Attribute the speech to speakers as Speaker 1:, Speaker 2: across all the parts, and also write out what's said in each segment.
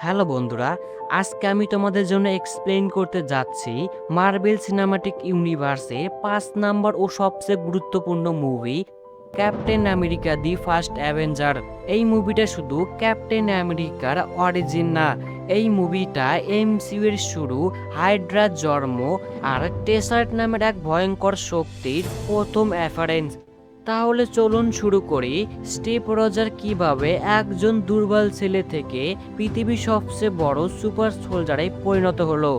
Speaker 1: Hello বন্ধুরা, আজকে আমি তোমাদের জন্য এক্সপ্লেইন করতে যাচ্ছি মার্বেল সিনেমাটিক ইউনিভার্সে 5 নম্বর ও সবচেয়ে গুরুত্বপূর্ণ movie captain America the first Avenger. এই মুভিটা শুধু ক্যাপ্টেন আমেরিকার অরিজিন না, এই মুভিটা এমসিইউ এর শুরু, হাইড্রার জন্ম আর টেসার্ট নামের এক ভয়ঙ্কর শক্তির প্রথম অ্যাফারেন্স। তাহলে চলুন শুরু করি। স্টিভ রজার কিভাবে একজন দুর্বল ছেলে থেকে পৃথিবীর সবচেয়ে বড় সুপার সোলজারে পরিণত হলো।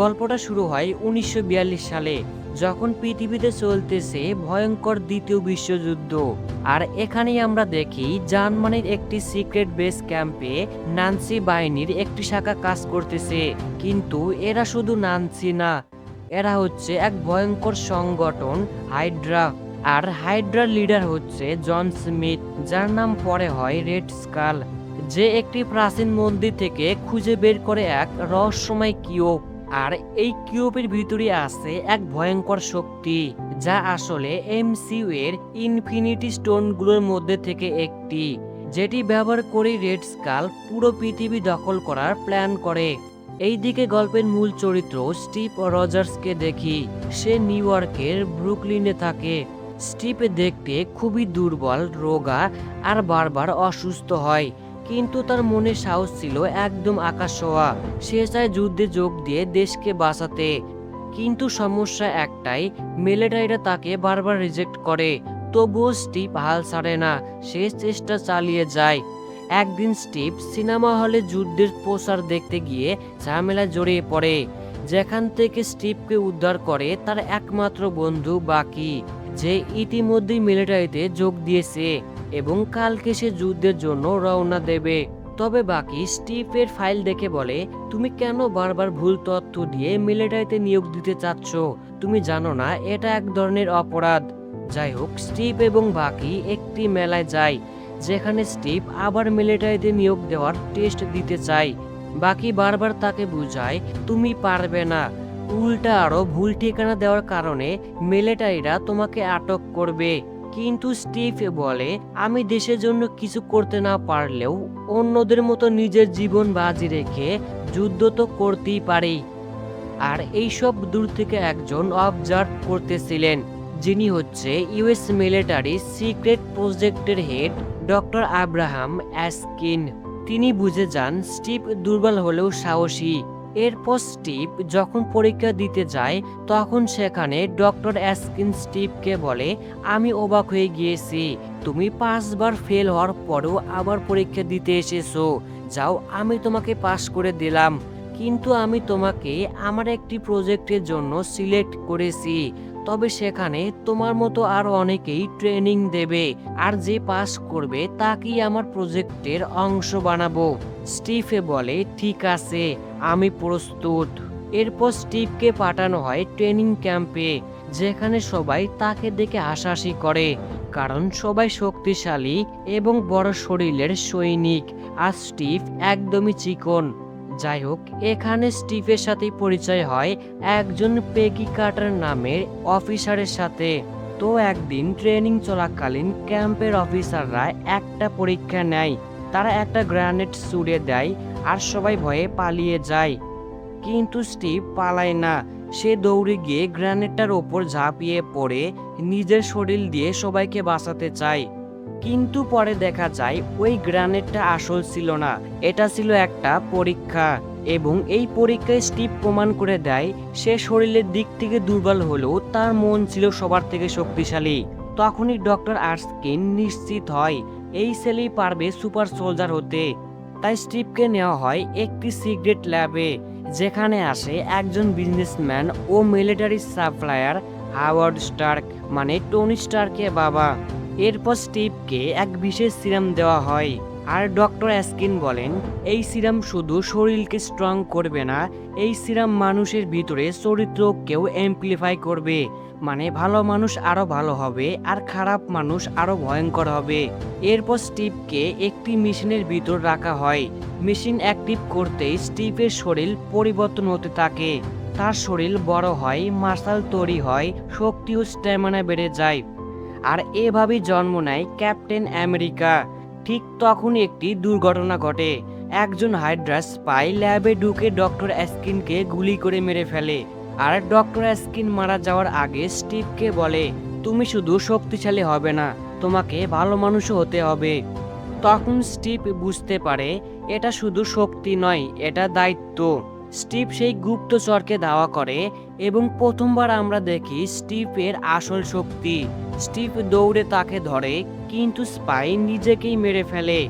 Speaker 1: গল্পটা শুরু হয় 1942 সালে, যখন পৃথিবীতে চলতেছে ভয়ঙ্কর দ্বিতীয় বিশ্বযুদ্ধ। আর এখানেই আমরা দেখি জার্মানির একটি সিক্রেট বেস ক্যাম্পে নাৎসি বাহিনীর একটি শাখা কাজ করতেছে। কিন্তু এরা শুধু নাৎসি না, এরা হচ্ছে এক ভয়ঙ্কর সংগঠন হাইড্রা। আর হাইড্রার লিডার হচ্ছে জন স্মিথ, যার নাম পরে হয় রেড স্কাল, যে একটি প্রাচীন মন্দির থেকে খুঁজে বের করে এক রহস্যময় কিউব। আর এই কিউবের ভিতরে আছে এক ভয়ঙ্কর শক্তি, যা আসলে এমসিইউ এর ইনফিনিটি স্টোনগুলোর মধ্যে থেকে একটি, যেটি ব্যবহার করে রেড স্কাল পুরো পৃথিবী দখল করার প্ল্যান করে। এইদিকে গল্পের মূল চরিত্র স্টিভ রজার্সকে দেখি। সে নিউ ইয়র্কের ব্রুকলিনে থাকে। স্টিভ দেখতে খুবই দুর্বল, রোগা আর বারবার অসুস্থ হয়, কিন্তু তার মনে সাহস ছিল একদম আকাশ ছোঁয়া। সে চায় যুদ্ধে যোগ দিয়ে দেশকে বাঁচাতে। কিন্তু সমস্যা একটাই, মিলিটারিরা তাকে বারবার রিজেক্ট করে। তবুও স্টিভ হাল ছাড়ে না, সে চেষ্টা চালিয়ে যায়। একদিন স্টিভ সিনেমা হলে যুদ্ধের পোস্টার দেখতে গিয়ে ঝামেলায় জড়িয়ে পড়ে, যেখান থেকে স্টিভকে উদ্ধার করে তার একমাত্র বন্ধু বাকি, যে ইতিমধ্যেই মিলিটারিতে যোগ দিয়েছে এবং কালকে সে যুদ্ধের জন্য রওনা দেবে। তবে বাকি স্টিভের ফাইল দেখে বলে, তুমি কেন বারবার ভুল তথ্য দিয়ে মিলিটারিতে নিয়োগ দিতে চাচ্ছ? তুমি জানো না এটা এক ধরনের অপরাধ। যাই হোক, স্টিভ এবং বাকি একটি মেলায় যায়, যেখানে স্টিভ আবার মিলিটারিতে নিয়োগ দেওয়ার টেস্ট দিতে চায়। বাকি বারবার তাকে বুঝায় তুমি পারবে না, উল্টা আরো ভুল ঠিকানা দেওয়ার কারণে মিলিটারিরা তোমাকে আটক করবে। কিন্তু স্টিভ বলে, আমি দেশের জন্য কিছু করতে না পারলেও অন্যদের মতো নিজের জীবন বাজি রেখে যুদ্ধ তো করতেই পারি। আর এইসব দূর থেকে একজন অবজার্ভ করতেছিলেন, যিনি হচ্ছে ইউএস মিলিটারি সিক্রেট প্রজেক্টের হেড ডক্টর আব্রাহাম অ্যাস্কিন। তিনি বুঝে যান স্টিভ দুর্বল হলেও সাহসী। এরপর স্টিভ যখন পরীক্ষা দিতে যায়, তখন সেখানে ডক্টর অ্যাস্কিন স্টিভকে বলে, আমি অবাক হয়ে গিয়েছি, তুমি 5বার ফেল হওয়ার পরেও আবার পরীক্ষা দিতে এসেছো। যাও, আমি তোমাকে পাশ করে দিলাম, কিন্তু আমি তোমাকে আমার একটি প্রজেক্টের জন্য সিলেক্ট করেছি। তবে সেখানে তোমার মতো আরো অনেকেই ট্রেনিং দেবে, আর যে পাস করবে তাকেই আমার প্রজেক্টের অংশ বানাবো। স্টিভে বলে, ঠিক আছে, আমি প্রস্তুত। এরপর স্টিভকে পাঠানো হয় ট্রেনিং ক্যাম্পে, যেখানে সবাই তাকে দেখে হাসাহাসি করে, কারণ সবাই শক্তিশালী এবং বড় শরীরের সৈনিক, আর স্টিভ একদমই চিকন। যাই হোক, এখানে স্টিভের সাথে পরিচয় হয় একজন পেগি কার্টার নামের অফিসারের সাথে। তো একদিন ট্রেনিং চলাকালীন ক্যাম্পের অফিসাররা একটা পরীক্ষা নেয়। তারা একটা গ্রেনেড ছুড়ে দেয় আর সবাই ভয়ে পালিয়ে যায়। কিন্তু স্টিভ পালায় না, সে দৌড়ে গিয়ে গ্রেনেডটার ওপর ঝাঁপিয়ে পড়ে নিজের শরীর দিয়ে সবাইকে বাঁচাতে চায়। কিন্তু পরে দেখা যায় ওই গ্রেনেডটা আসল ছিল না, এটা ছিল একটা পরীক্ষা। এবং এই পরীক্ষায় স্টিভ প্রমাণ করে দেয় সে শরীরের দিক থেকে দুর্বল হলেও তার মন ছিল সবার থেকে শক্তিশালী। তখনই ডক্টর আর্স্কিন নিশ্চিত হয় এই ছেলেই পারবে সুপার সোলজার হতে। তাই স্টিভকে নেওয়া হয় একটি সিক্রেট ল্যাবে, যেখানে আসে একজন বিজনেসম্যান ও মিলিটারি সাপ্লায়ার হাওয়ার্ড স্টার্ক, মানে টনি স্টার্কের বাবা। এরপর স্টিভকে এক বিশেষ সিরাম দেওয়া হয়, আর ডক্টর অ্যাস্কিন বলেন, এই সিরাম শুধু শরীরকে স্ট্রং করবে না, এই সিরাম মানুষের ভিতরে চরিত্রকেও এমপ্লিফাই করবে, মানে ভালো মানুষ আরো ভালো হবে আর খারাপ মানুষ আরো ভয়ঙ্কর হবে। এরপর স্টিভকে একটি মেশিনের ভিতর রাখা হয়। মেশিন অ্যাক্টিভ করতেই স্টিভের শরীর পরিবর্তন হতে থাকে। তার শরীর বড় হয়, মাসল তৈরি হয়, শক্তি ও স্ট্যামিনা বেড়ে যায়। আর এভাবেই জন্ম নেয় ক্যাপ্টেন আমেরিকা। ঠিক তখনই একটি দুর্ঘটনা ঘটে। একজন হাইড্রা স্পাই ল্যাবে ঢুকে ডক্টর অ্যাস্কিনকে গুলি করে মেরে ফেলে। আর ডক্টর অ্যাস্কিন মারা যাওয়ার আগে স্টিভকে বলে, তুমি শুধু শক্তিশালী হবে না, তোমাকে ভালো মানুষও হতে হবে। তখন স্টিভ বুঝতে পারে এটা শুধু শক্তি নয়, এটা দায়িত্ব। স্টিভ সেই গুপ্তচরকে ধাওয়া করে এবং প্রথমবার আমরা দেখি স্টিভের আসল শক্তি। স্টিভ দৌড়ে তাকে ধরে, কিন্তু স্পাই নিজেকেই মেরে ফেলে।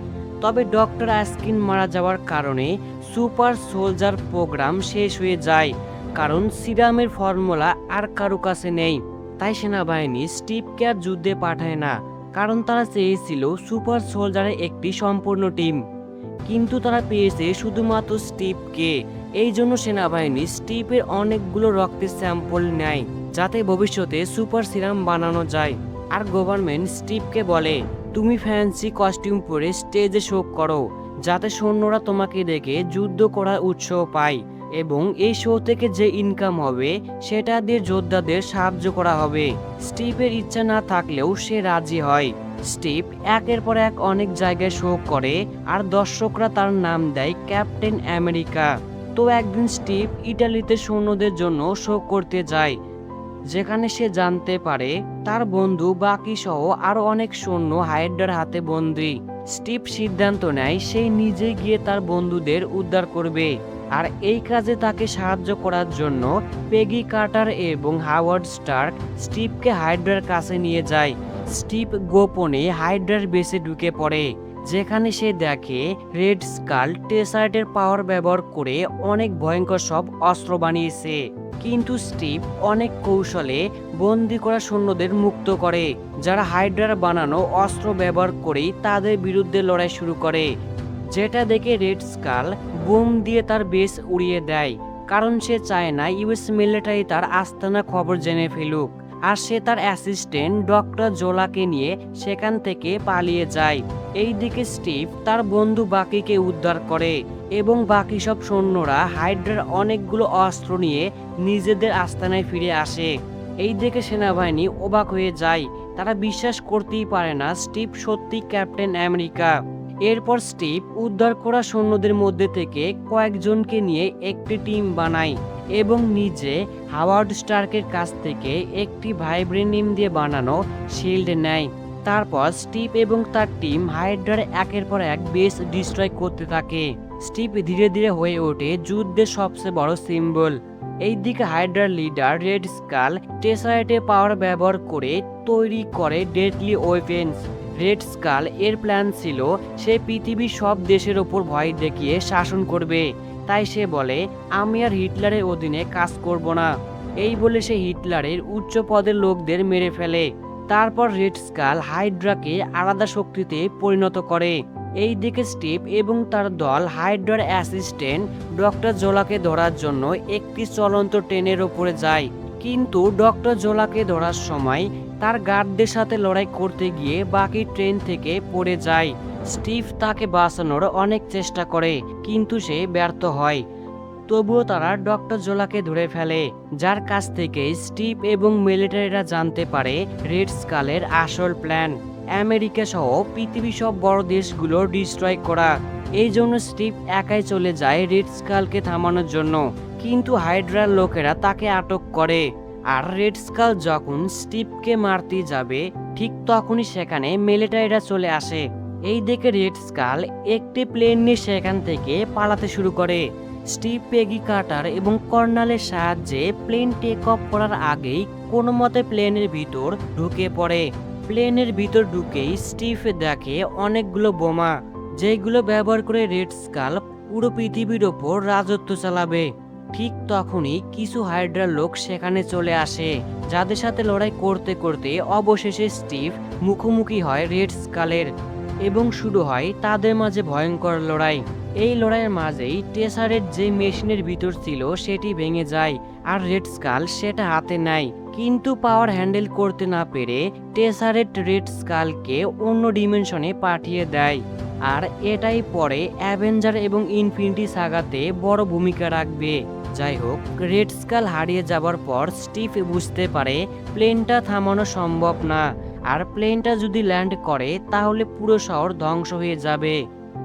Speaker 1: তবে ডক্টর অ্যাস্কিন মারা যাওয়ার কারণে সুপার সোলজার প্রোগ্রাম শেষ হয়ে যায়, কারণ সিরামের ফর্মুলা আর কারো কাছে নেই। তাই সেনাবাহিনী স্টিভকে আর যুদ্ধে পাঠায় না, কারণ তারা চেয়েছিল সুপার সোলজারের একটি সম্পূর্ণ টিম, কিন্তু তারা পেয়েছে শুধুমাত্র স্টিভকে। এই জন্য সেনাবাহিনী স্টিভের অনেকগুলো রক্তের স্যাম্পল নেয়, যাতে ভবিষ্যতে সুপার সিরাম বানানো যায়। আর গভর্নমেন্ট স্টিভকে বলে, তুমি ফ্যান্সি কস্টিউম পরে স্টেজে শো করো, যাতে সৈন্যরা তোমাকে দেখে যুদ্ধ করার উৎসাহ পায়, এবং এই শো থেকে যে ইনকাম হবে সেটা দিয়ে যোদ্ধাদের সাহায্য করা হবে। স্টিভের ইচ্ছা না থাকলেও সে রাজি হয়। স্টিভ একের পর এক অনেক জায়গায় শো করে, আর দর্শকরা তার নাম দেয় ক্যাপ্টেন আমেরিকা। তো একদিন স্টিভ ইটালিতে সৈন্যদের জন্য শো করতে যায়, যেখানে সে জানতে পারে তার বন্ধু বাকি সহ আরো অনেক সৈন্য হাইড্রার হাতে বন্দী। স্টিভ সিদ্ধান্ত নেয় সে নিজে গিয়ে তার বন্ধুদের উদ্ধার করবে। আর এই কাজে তাকে সাহায্য করার জন্য পেগি কার্টার এবং হাওয়ার্ড স্টার্ক স্টিভকে হাইড্রার কাছে নিয়ে যায়। স্টিভ গোপনে হাইড্রার বেসে ঢুকে পড়ে, যেখানে সে দেখে রেড স্কাল টেসার্টের পাওয়ার ব্যবহার করে অনেক ভয়ঙ্কর সব অস্ত্র বানিয়েছে। কিন্তু স্টিভ অনেক কৌশলে বন্দি করা সৈন্যদের মুক্ত করে, যারা হাইড্রার বানানো অস্ত্র ব্যবহার করেই তাদের বিরুদ্ধে লড়াই শুরু করে। যেটা দেখে রেড স্কাল বুম দিয়ে তার বেস উড়িয়ে দেয়, কারণ সে চায় না ইউএস মিলিটারি তার আস্তানা খবর জেনে ফেলুক। আর সে তার অ্যাসিস্ট্যান্ট ডক্টর জোলাকে নিয়ে সেখান থেকে পালিয়ে যায়। এইদিকে স্টিভ তার বন্ধু বাকিকে উদ্ধার করে, এবং বাকি সব সৈন্যরা হাইড্রার অনেকগুলো অস্ত্র নিয়ে নিজেদের আস্তানায় ফিরে আসে। এই দেখে সেনাবাহিনী অবাক হয়ে যায়, তারা বিশ্বাস করতেই পারে না স্টিভ সত্যি ক্যাপ্টেন আমেরিকা। এরপর স্টিভ উদ্ধার করা সৈন্যদের মধ্যে থেকে কয়েকজনকে নিয়ে একটি টিম বানায়, এবং নিজে হাওয়ার্ড স্টার্কের কাছ থেকে একটি ভাইব্রেনিয়াম দিয়ে বানানো শিল্ড নেয়। তারপর স্টিভ এবং তার টিম হাইড্রার একের পর এক বেস ডিস্ট্রয় করতে থাকে। স্টিভ ধীরে ধীরে হয়ে ওঠে যুদ্ধের সবচেয়ে বড় সিম্বল। এইদিকে হাইড্রার লিডার রেড স্কাল টেসারেটের পাওয়ার ব্যবহার করে তৈরি করে ডেডলি ওয়েপেন্স। রেড স্কাল এর প্ল্যান ছিল সে পৃথিবীর সব দেশের ওপর ভয় দেখিয়ে শাসন করবে। তাই সে বলে, আমি আর হিটলারের অধীনে কাজ করব না। এই বলে সে হিটলারের উচ্চ পদের লোকদের মেরে ফেলে। তারপর রেড স্কাল হাইড্রাকে আলাদা শক্তিতে পরিণত করে। এই দিকে স্টিভ এবং তার দল হাইড্রার অ্যাসিস্ট্যান্ট ডক্টর জোলাকে ধরার জন্য একটি চলন্ত ট্রেনের ওপরে যায়, কিন্তু ডক্টর জোলাকে ধরার সময় তার গার্ডদের সাথে লড়াই করতে গিয়ে বাকি ট্রেন থেকে পড়ে যায়। স্টিভ তাকে বাঁচানোর অনেক চেষ্টা করে, কিন্তু সে ব্যর্থ হয়। তবুও তারা ডক্টর জোলাকে ধরে ফেলে, যার কাছ থেকে স্টিভ এবং মিলিটারিরা জানতে পারে রেড স্কালের আসল প্ল্যান আমেরিকা সহ পৃথিবীর সব বড় দেশগুলো ডিস্ট্রয় করা। এই জন্য স্টিভ একাই চলে যায় রেড স্কালকে থামানোর জন্য, কিন্তু হাইড্রার লোকেরা তাকে আটক করে। আর রেড স্কাল যখন স্টিভকে মারতে যাবে, ঠিক তখনই সেখানে মিলিটারিরা চলে আসে। এই দেখে রেড স্কাল একটি প্লেন নিয়ে সেখান থেকে পালাতে শুরু করে। স্টিভ পেগি কার্টার এবং কর্নালের সাহায্যে প্লেন টেক অফ করার আগেই কোনো মতে প্লেনের ভিতর ঢুকে পড়ে। প্লেনের ভিতর ঢুকেই স্টিভ দেখে অনেকগুলো বোমা, যেগুলো ব্যবহার করে রেড স্কাল পুরো পৃথিবীর ওপর রাজত্ব চালাবে। ঠিক তখনই কিছু হাইড্রার লোক সেখানে চলে আসে, যাদের সাথে লড়াই করতে করতে অবশেষে স্টিভ মুখোমুখি হয় রেড স্কালের, এবং শুরু হয় তাদের মাঝে ভয়ঙ্কর লড়াই। এই লড়াইয়ের মাঝেই টেসারের যে মেশিনের ভিতর ছিল সেটি ভেঙে যায়, আর রেড স্কাল সেটা হাতে নেয়। কিন্তু পাওয়ার হ্যান্ডেল করতে না পেরে টেসারেট রেড স্কালকে অন্য ডিমেনশনে পাঠিয়ে দেয়। আর এটাই পরে অ্যাভেঞ্জার এবং ইনফিনিটি সাগাতে বড় ভূমিকা রাখবে। যাই হোক, রেড স্কাল হারিয়ে যাবার পর স্টিভ বুঝতে পারে প্লেনটা থামানো সম্ভব না, আর প্লেনটা যদি ল্যান্ড করে তাহলে পুরো শহর ধ্বংস হয়ে যাবে।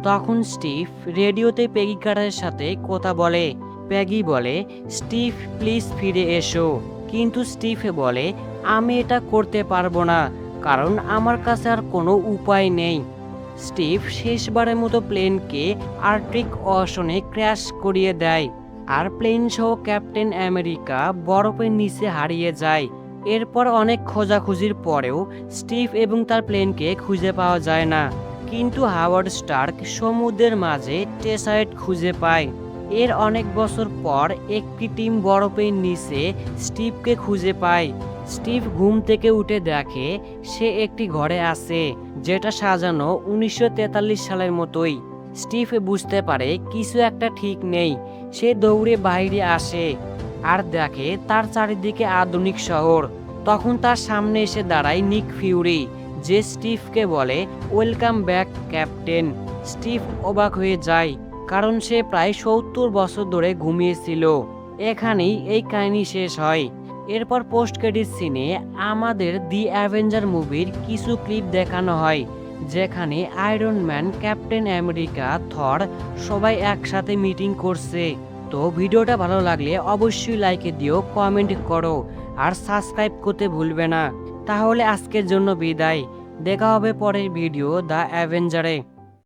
Speaker 1: তখন স্টিভ রেডিওতে পেগি কার্টারের সাথে কথা বলে। প্যাগি বলে, স্টিভ প্লিজ ফিরে এসো। কিন্তু স্টিভ বলে, আমি এটা করতে পারবো না, কারণ আমার কাছে আর কোনো উপায় নেই। স্টিভ শেষবারের মতো প্লেনকে আর্কটিক ওশনে ক্র্যাশ করিয়ে দেয়, আর প্লেন সহ ক্যাপ্টেন আমেরিকা বরফের নিচে হারিয়ে যায়। এরপর অনেক খোঁজাখুঁজির পরেও স্টিভ এবং তার প্লেনকে খুঁজে পাওয়া যায় না, কিন্তু হাওয়ার্ড স্টার্ক সমুদ্রের মাঝে টেসাইট খুঁজে পায়। এর অনেক বছর পর একটি টিম বরফের নিচে স্টিভকে খুঁজে পায়। স্টিভ ঘুম থেকে উঠে দেখে সে একটি ঘরে আছে, যেটা সাজানো 1943 সালের মতোই। স্টিভ বুঝতে পারে কিছু একটা ঠিক নেই। সে দৌড়ে বাইরে আসে আর দেখে তার চারিদিকে আধুনিক শহর। তখন তার সামনে এসে দাঁড়ায় নিক ফিউরি, যে স্টিভকে বলে, ওয়েলকাম ব্যাক ক্যাপ্টেন। স্টিভ অবাক হয়ে যায়, কারণ সে প্রায় 70 বছর ধরে ঘুমিয়েছিল। এখানেই এই কাহিনী শেষ হয়। এরপর পোস্ট ক্রেডিট সিনে আমাদের দি অ্যাভেঞ্জার মুভির কিছু ক্লিপ দেখানো হয়, যেখানে আয়রন ম্যান, ক্যাপ্টেন আমেরিকা, থর সবাই একসাথে মিটিং করছে। তো ভিডিওটা ভালো লাগলে অবশ্যই লাইকে দিও, কমেন্ট করো আর সাবস্ক্রাইব করতে ভুলবে না। তাহলে আজকের জন্য বিদায়, দেখা হবে পরের ভিডিও দ্য অ্যাভেঞ্জারে।